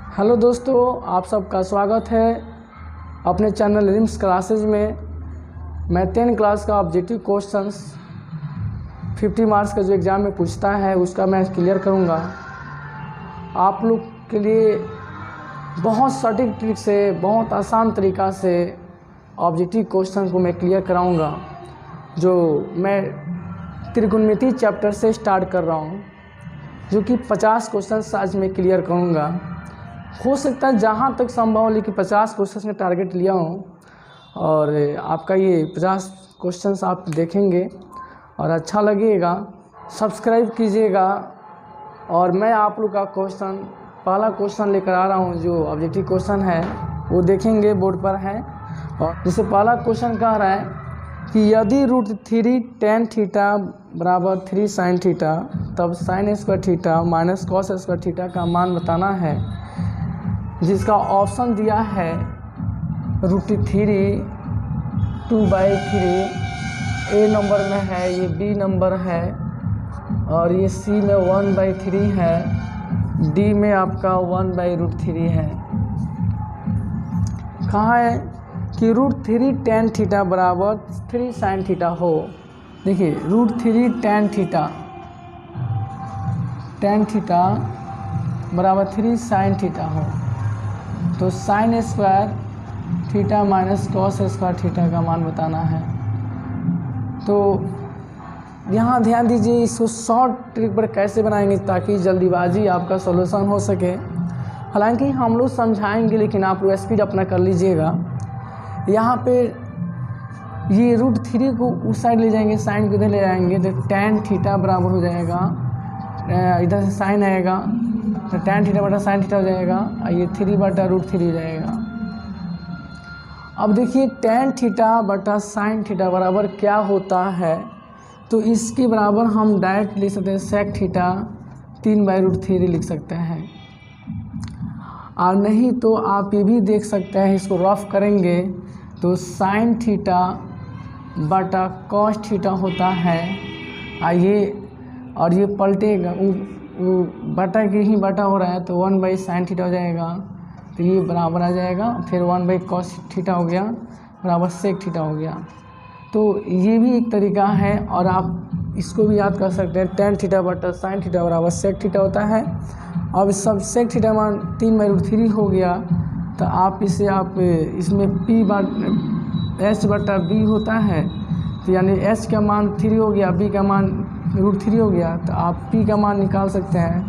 Hello दोस्तों, आप सबका स्वागत है अपने चैनल रिम्स क्लासेज में। मैं 10 क्लास का ऑब्जेक्टिव क्वेश्चंस 50 मार्क्स का जो एग्ज़ाम में पूछता है उसका मैं क्लियर करूंगा। आप लोग के लिए बहुत सटीक ट्रिक से, बहुत आसान तरीक़ा से ऑब्जेक्टिव क्वेश्चन को मैं क्लियर कराऊंगा, जो मैं त्रिकोणमिति चैप्टर से स्टार्ट कर रहा हूं, जो कि 50 क्वेश्चन आज मैं क्लियर करूंगा। हो सकता है जहाँ तक संभव हो, लेकिन 50 क्वेश्चन में टारगेट लिया हूँ और आपका ये 50 क्वेश्चंस आप देखेंगे और अच्छा लगेगा, सब्सक्राइब कीजिएगा। और मैं आप लोग का पहला क्वेश्चन लेकर आ रहा हूँ, जो ऑब्जेक्टिव क्वेश्चन है वो देखेंगे, बोर्ड पर है। और जैसे पहला क्वेश्चन कह रहा है कि यदि √3 tan थीटा बराबर 3 sin थीटा, तब sin square theta minus cos square theta का मान बताना है, जिसका ऑप्शन दिया है √3 2/3, ए नंबर में है, ये बी नंबर है और ये सी में 1/3 है, डी में आपका 1/√3 है। कहाँ है कि √3 tan थीटा बराबर 3 sin थीटा हो। देखिए √3 tan थीटा बराबर 3 sin थीटा हो, तो sin square theta minus cos square theta का मान बताना है। तो यहाँ ध्यान दीजिए, इसको शॉर्ट ट्रिक पर कैसे बनाएंगे ताकि जल्दीबाजी आपका सॉल्यूशन हो सके। हालांकि हम लोग समझाएंगे, लेकिन आप लोग स्पीड अपना कर लीजिएगा। यहाँ पे ये √3 को उस साइड ले जाएंगे, साइन को इधर ले जाएंगे, तो tan थीटा बराबर हो जाएगा, इधर से साइन आएगा तो tan थीटा बटा sin थीटा हो जाएगा, और ये 3/√3 हो जाएगा। अब देखिए tan थीटा बटा sin थीटा बराबर क्या होता है, तो इसके बराबर हम डायरेक्ट लिख सकते हैं sec थीटा 3/√3 लिख सकते हैं। और नहीं तो आप ये भी देख सकते हैं, इसको रफ करेंगे तो sin थीटा बटा cos थीटा होता है, और ये पलटेगा, बटा के ही बटा हो रहा है, तो 1/sin थीटा हो जाएगा, तो ये बराबर आ जाएगा, फिर 1/cos थीटा हो गया बराबर sec थीटा हो गया। तो ये भी एक तरीका है, और आप इसको भी याद कर सकते हैं, tan थीटा बटा sin थीटा बराबर sec थीटा होता है। अब सब sec थीटा मान 3/√3 हो गया, तो आप इसमें h बटा b होता है, तो यानी h का मान 3 हो गया, b का मान √3 हो गया, तो आप p का मान निकाल सकते हैं।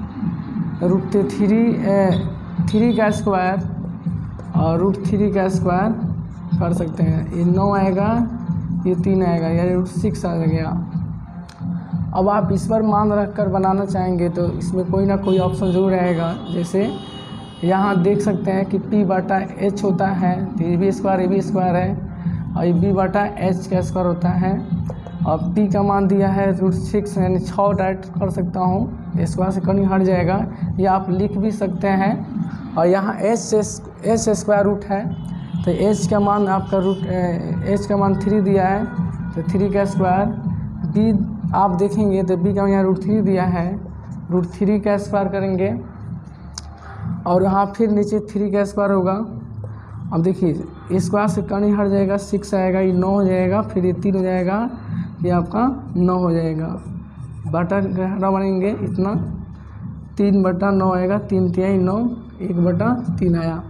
√3 का स्क्वायर और √3 का स्क्वायर कर सकते हैं, ये 9 आएगा, ये 3 आएगा, यानी √6 आ गया। अब आप इस पर मान रख कर बनाना चाहेंगे तो इसमें कोई ना कोई ऑप्शन जरूर रहेगा। जैसे यहाँ देख सकते हैं कि p बटा h होता है, तो ये भी स्क्वायर है, और ये b बटा h का स्क्वायर होता है, और p का मान दिया है √6, यानी 6 डायरेक्ट कर सकता हूँ, स्क्वायर से कहीं हट जाएगा, ये आप लिख भी सकते हैं। और यहाँ h स्क्वायर रूट है, तो h का मान आपका h का मान 3 दिया है, तो 3 का स्क्वायर, b आप देखेंगे तो b का यहाँ √3 दिया है, √3 का स्क्वायर करेंगे, और यहाँ फिर नीचे 3 का स्क्वायर होगा। अब देखिए स्क्वायर से कहीं हट जाएगा, 6 आएगा, ये 9 हो जाएगा, फिर ये 3 हो जाएगा, ये आपका 9 हो जाएगा, बटा बनेंगे इतना, 3/9 आएगा, 3 तिहाई 9, 1/3 आया।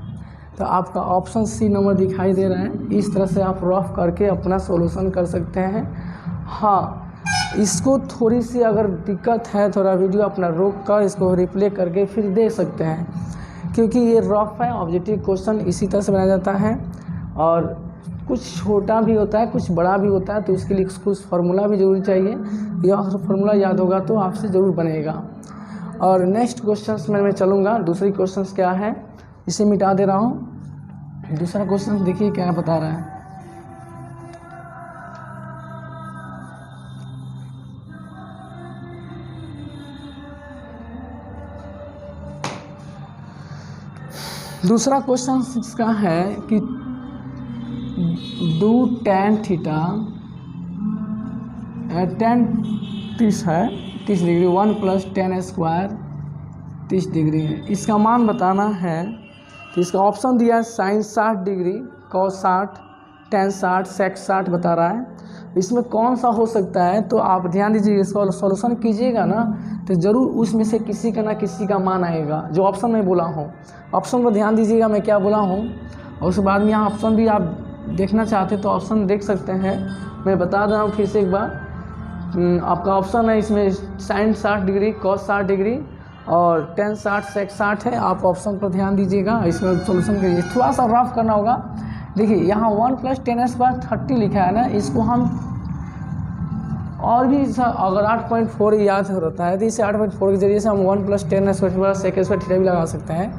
तो आपका ऑप्शन सी नंबर दिखाई दे रहा है। इस तरह से आप रफ करके अपना सॉल्यूशन कर सकते हैं। हाँ, इसको थोड़ी सी अगर दिक्कत है, थोड़ा वीडियो अपना रोक कर इसको रिप्ले करके फिर दे सकते हैं, क्योंकि ये रफ है। ऑब्जेक्टिव क्वेश्चन इसी तरह से बनाया जाता है, और कुछ छोटा भी होता है, कुछ बड़ा भी होता है, तो उसके लिए कुछ फार्मूला भी जरूरी चाहिए। यह फार्मूला याद होगा तो आपसे ज़रूर बनेगा। और नेक्स्ट क्वेश्चंस में मैं चलूँगा। दूसरी क्वेश्चंस क्या है, इसे मिटा दे रहा हूँ। दूसरा क्वेश्चन देखिए क्या बता रहा है। दूसरा क्वेश्चन इसका है कि do tan थीटा tan 30 है, 30 डिग्री 1 + tan² 30 डिग्री है। इसका मान बताना है तो इसका ऑप्शन दिया है साइन 60 डिग्री, कॉस 60, टेन 60, सेक 60 बता रहा है। इसमें कौन सा हो सकता है, तो आप ध्यान दीजिए, इसका सॉल्यूशन कीजिएगा ना तो ज़रूर उसमें से किसी का ना किसी का मान आएगा जो ऑप्शन में बोला हूँ। ऑप्शन पर ध्यान दीजिएगा मैं क्या बोला हूँ, और उसके बाद में यहाँ ऑप्शन भी आप देखना चाहते तो ऑप्शन देख सकते हैं। मैं बता रहा हूँ फिर से एक बार, आपका ऑप्शन है इसमें साइन 60 डिग्री, कॉस 60 डिग्री और टेन 60, सेक 60 है। आप ऑप्शन पर ध्यान दीजिएगा, इसमें सॉल्यूशन करिए। थोड़ा सा रफ करना होगा। देखिए यहाँ 1 + 10⁻² 30 लिखा है ना, इसको हम और भी अगर 8.4 याद रहता है तो इसे 8.4 के जरिए से हम 1 + 10⁻² sec² थीटा भी लगा सकते हैं।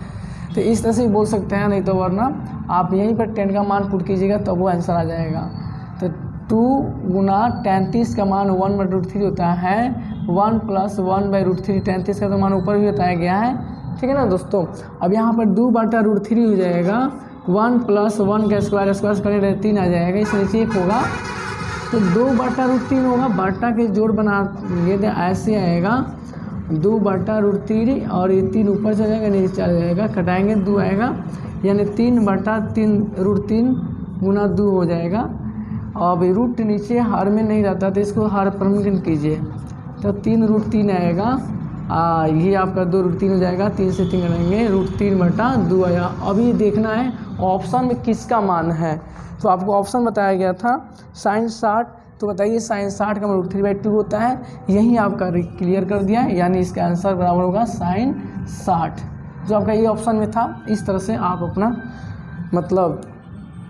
तो इस तरह से भी बोल सकते हैं, नहीं तो वरना आप यहीं पर 10 का मान पुट कीजिएगा तब वो आंसर आ जाएगा। तो 2 × 33 का मान 1/√3 होता है, 1 + 1/√3, 33 का तो मान ऊपर भी बताया गया है, ठीक है ना दोस्तों। अब यहाँ पर 2/√3 हो जाएगा, 1 + 1 का स्क्वायर करें 3 आ जाएगा, इस नीचे 1 होगा तो 2/√3 होगा, बाटा के जोड़ बना ये ऐसे आएगा 2/√3 और ये 3 ऊपर चला जाएगा नीचे चला जाएगा, कटाएंगे 2 आएगा, यानी 3/√3 गुना 2 हो जाएगा। अब रूट नीचे हर में नहीं रहता तो इसको हर परमिट कीजिए तो 3√3 आएगा। ये आपका 2√3 हो जाएगा, 3 से 3 करेंगे, √3/2 आया। अभी देखना है ऑप्शन में किसका मान है, तो आपको ऑप्शन बताया गया था साइन 60, तो बताइए साइन 60 का मान √3/2 होता है, यही आपका क्लियर कर दिया, यानी इसका आंसर बराबर होगा साइन 60, जो आपका ये ऑप्शन में था। इस तरह से आप अपना मतलब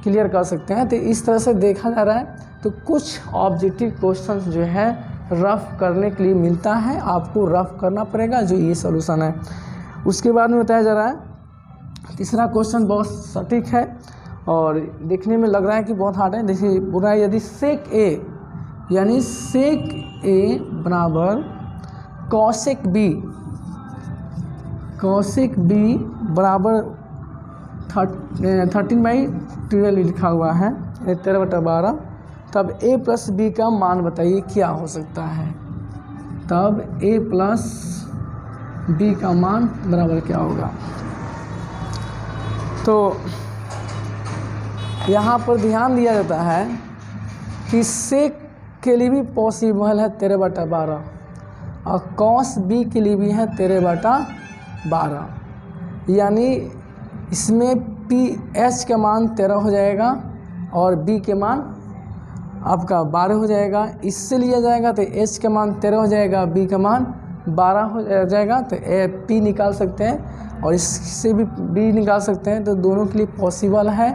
क्लियर कर सकते हैं। तो इस तरह से देखा जा रहा है तो कुछ ऑब्जेक्टिव क्वेश्चन जो है रफ़ करने के लिए मिलता है, आपको रफ़ करना पड़ेगा, जो ये सॉल्यूशन है। उसके बाद में बताया जा रहा है तीसरा क्वेश्चन बहुत सटीक है और देखने में लग रहा है कि बहुत हार्ड है। देखिए बोल रहा है यदि सेक ए यानी सेक ए बराबर कॉसेक बी बराबर 13/12 लिखा हुआ है, 13/12, तब a + b का मान बताइए क्या हो सकता है। तब a + b का मान बराबर क्या होगा। तो यहाँ पर ध्यान दिया जाता है कि सेक के लिए भी पॉसिबल है 13/12 और कॉस बी के लिए भी है 13/12, यानी इसमें एच का मान 13 हो जाएगा और बी के मान आपका 12 हो जाएगा। इससे लिया जाएगा तो एच का मान 13 हो जाएगा, बी का मान 12 हो जाएगा, तो पी निकाल सकते हैं और इससे भी बी निकाल सकते हैं, तो दोनों के लिए पॉसिबल है।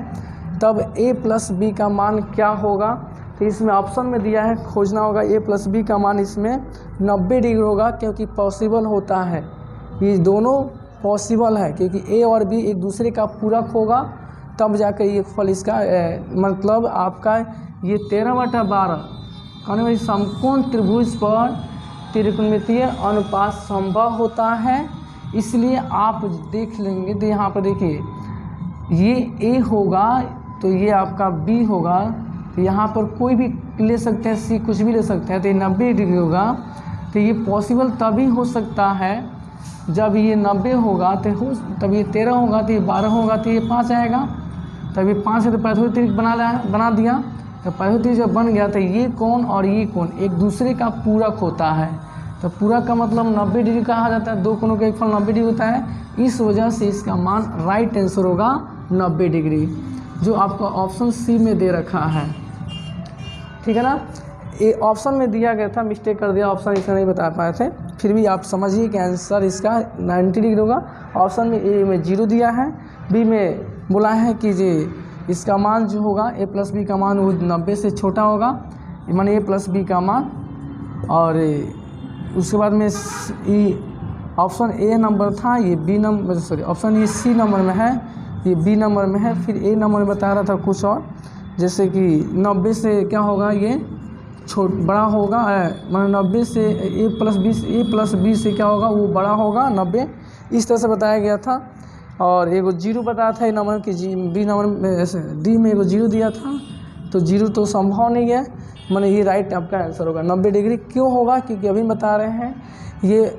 तब a + b का मान क्या होगा, तो इसमें ऑप्शन में दिया है खोजना होगा a + b का मान इसमें 90 डिग्री होगा, क्योंकि पॉसिबल होता है, ये दोनों पॉसिबल है, क्योंकि a और b एक दूसरे का पूरक होगा तब जाकर ये फल इसका मतलब आपका ये 13/12 कहने वाली समकोण त्रिभुज पर त्रिकोणमितीय अनुपात संभव होता है। इसलिए आप देख लेंगे तो यहाँ पर देखिए ये a होगा तो ये आपका b होगा, तो यहाँ पर कोई भी ले सकते हैं, c कुछ भी ले सकते हैं, तो ये 90 डिग्री होगा। तो ये पॉसिबल तभी हो सकता है जब ये 90 होगा तब ये 13 होगा, तो ये 12 होगा, तो ये 5 आएगा। तब ये 5 है तो पैथोमेट्रिक बना दिया, तो पैथोमेट्रिक जब बन गया तो ये कोण और ये कोण एक दूसरे का पूरक होता है, तो पूरक का मतलब 90 डिग्री कहा जाता है, दो कोणों का एक फल 90 डिग्री होता है। इस वजह से इसका मान राइट आंसर होगा 90 डिग्री, जो आपका ऑप्शन सी में दे रखा है, ठीक है ना। ये ऑप्शन में दिया गया था, मिस्टेक कर दिया, ऑप्शन इसमें नहीं बता पाए थे, फिर भी आप समझिए कि आंसर इसका 90 डिग्री होगा। ऑप्शन में ए में 0 दिया है, बी में बोला है कि जी इसका मान जो होगा a + b का मान वो 90 से छोटा होगा, माने a + b का मान। और उसके बाद में ऑप्शन ए नंबर था, ये बी नंबर सॉरी ऑप्शन ये सी नंबर में है, ये बी नंबर में है, फिर ए नंबर में बता रहा था कुछ और, जैसे कि 90 से क्या होगा ये बड़ा होगा, मतलब 90 से a + b से क्या होगा वो बड़ा होगा 90, इस तरह से बताया गया था। और एगो 0 बताया था नंबर कि बी नंबर में डी में एगो 0 दिया था, तो 0 तो संभव नहीं है, माने ये राइट आपका आंसर होगा 90 डिग्री। क्यों होगा, क्योंकि अभी बता रहे हैं ये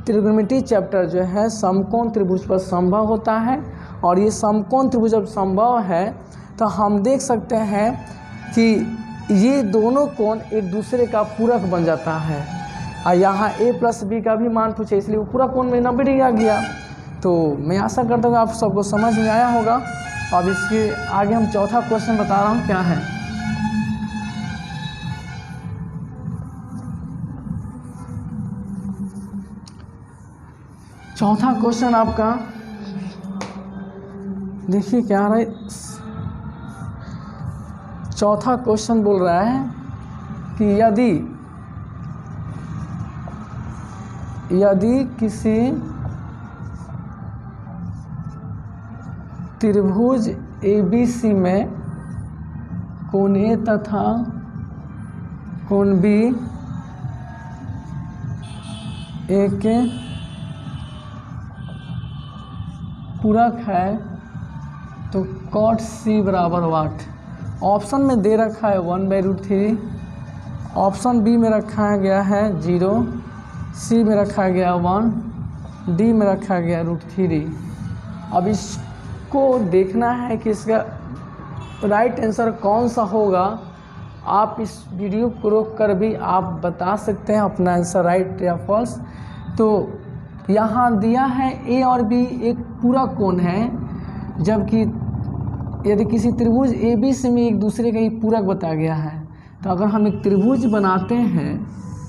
त्रिकोणमिति चैप्टर जो है समकोण त्रिभुज पर संभव होता है, और ये समकोण त्रिभुज जब संभव है तो हम देख सकते हैं कि ये दोनों कोण एक दूसरे का पूरक बन जाता है। और यहाँ a प्लस बी का भी मान पूछे, इसलिए वो पूरा कोण में 90 डिग्री आ गया। तो मैं आशा करता हूँ आप सबको समझ में आया होगा। अब इसके आगे हम चौथा क्वेश्चन बता रहा हूँ क्या है। चौथा क्वेश्चन आपका देखिए क्या आ रहा है। चौथा क्वेश्चन बोल रहा है कि यदि किसी त्रिभुज ABC में कोण A तथा कोण B एक पूरक है तो cot C बराबर वाट। ऑप्शन में दे रखा है 1/√3, ऑप्शन बी में रखा गया है 0, सी में रखा गया 1, डी में रखा गया √3। अब इसको देखना है कि इसका राइट आंसर कौन सा होगा। आप इस वीडियो को रोक कर भी आप बता सकते हैं अपना आंसर राइट या फॉल्स। तो यहाँ दिया है ए और बी एक पूरा कोण है, जबकि यदि किसी त्रिभुज ABC में एक दूसरे का ही पूरक बताया गया है। तो अगर हम एक त्रिभुज बनाते हैं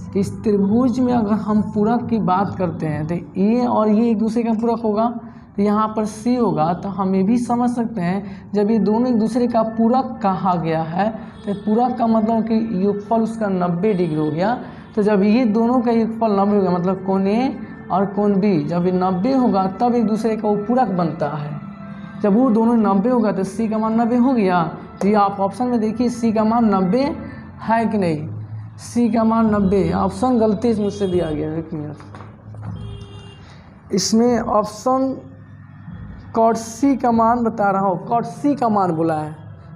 तो इस त्रिभुज में अगर हम पूरक की बात करते हैं तो ए और ये एक दूसरे का पूरक होगा, तो यहाँ पर C होगा। तो हम ये भी समझ सकते हैं जब ये दोनों एक दूसरे का पूरक कहा गया है तो पूरक का मतलब कि योगफल उसका 90 डिग्री हो गया। तो जब ये दोनों का योगफल 90 होगा मतलब कोण A और कोण B जब ये 90 होगा तब एक दूसरे का वो पूरक बनता है। जब वो दोनों 90 होगा तो C का मान 90 हो गया। तो ये आप ऑप्शन में देखिए C का मान 90 है कि नहीं। C का मान 90, ऑप्शन गलती से मुझसे दिया गया है, एक मिनट। इसमें ऑप्शन cot C का मान बता रहा हूँ, cot C का मान बोला है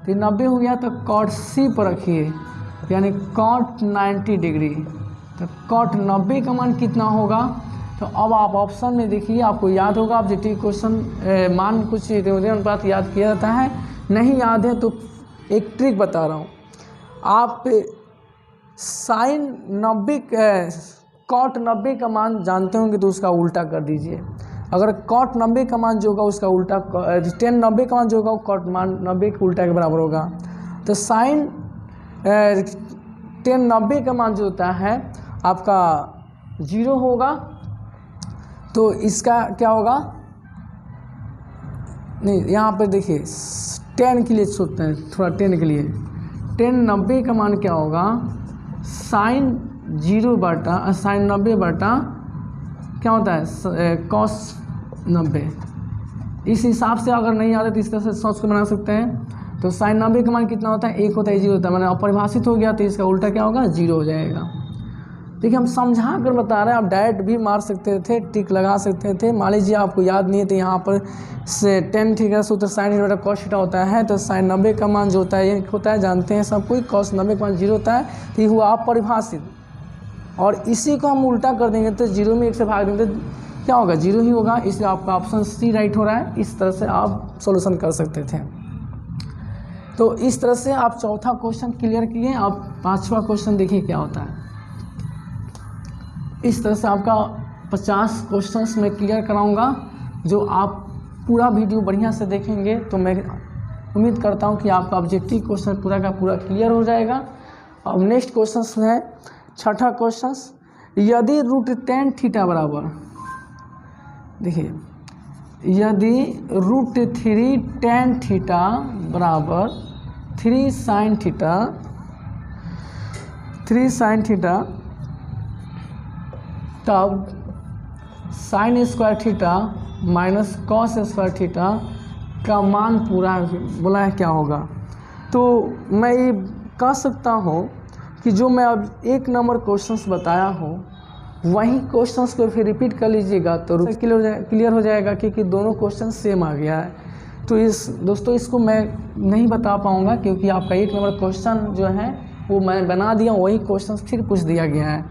तो 90 हो गया। तो cot C पर रखिए यानी cot 90 डिग्री। तो cot 90 का मान कितना होगा। तो अब आप ऑप्शन में देखिए, आपको याद होगा ऑब्जेक्टिव क्वेश्चन मान कुछ अनुपात याद किया जाता है, नहीं याद है तो एक ट्रिक बता रहा हूँ। आप साइन 90 cot 90 का मान जानते होंगे तो उसका उल्टा कर दीजिए। अगर cot 90 का मान जो होगा उसका उल्टा, tan 90 का मान जो होगा वो cot मान 90 के उल्टा के बराबर होगा। तो साइन tan 90 का मान जो होता है आपका 0 होगा। तो इसका क्या होगा, नहीं यहाँ पर देखिए tan के लिए सोचते हैं थोड़ा, tan के लिए tan 90 का मान क्या होगा, साइन 0 बटा साइन 90 बटा क्या होता है cos 90। इस हिसाब से अगर नहीं आता तो इस तरह से सोच के बना सकते हैं। तो साइन 90 का मान कितना होता है, 1 होता है, 0 होता है, मैंने अपरिभाषित हो गया तो इसका उल्टा क्या होगा, 0 हो जाएगा। देखिए हम समझा कर बता रहे हैं, आप डायरेक्ट भी मार सकते थे, टिक लगा सकते थे। मान लीजिए आपको याद नहीं है तो यहाँ पर से tan थीटा सूत्र साइन बटा cos थीटा होता है। तो साइन 90 का मान जो होता है ये होता है, जानते हैं सब कोई, cos 90 का मान 0 होता है। तो ये हुआ अपरिभाषित, और इसी को हम उल्टा कर देंगे तो 0 में 1 से भाग देंगे तो क्या होगा, 0 ही होगा। इसलिए आपका ऑप्शन C राइट हो रहा है। इस तरह से आप सॉल्यूशन कर सकते थे। तो इस तरह से आप चौथा क्वेश्चन क्लियर किए। अब पांचवा क्वेश्चन देखिए क्या होता है। इस तरह से आपका 50 क्वेश्चंस मैं क्लियर कराऊंगा। जो आप पूरा वीडियो बढ़िया से देखेंगे तो मैं उम्मीद करता हूं कि आपका ऑब्जेक्टिव क्वेश्चन पूरा का पूरा क्लियर हो जाएगा। अब नेक्स्ट क्वेश्चन है छठा क्वेश्चन, यदि √tan थीटा बराबर, देखिए यदि √3 tan थीटा बराबर 3 sin थीटा तब sin square theta minus cos square theta का मान पूरा बोला है क्या होगा। तो मैं ये कह सकता हूँ कि जो मैं अब 1 नंबर क्वेश्चंस बताया हूँ वही क्वेश्चंस को फिर रिपीट कर लीजिएगा तो क्लियर हो जाएगा, क्योंकि दोनों क्वेश्चन सेम आ गया है। तो दोस्तों इसको मैं नहीं बता पाऊँगा क्योंकि आपका 1 नंबर क्वेश्चन जो है वो मैं बना दिया, वही क्वेश्चन फिर पूछ दिया गया है।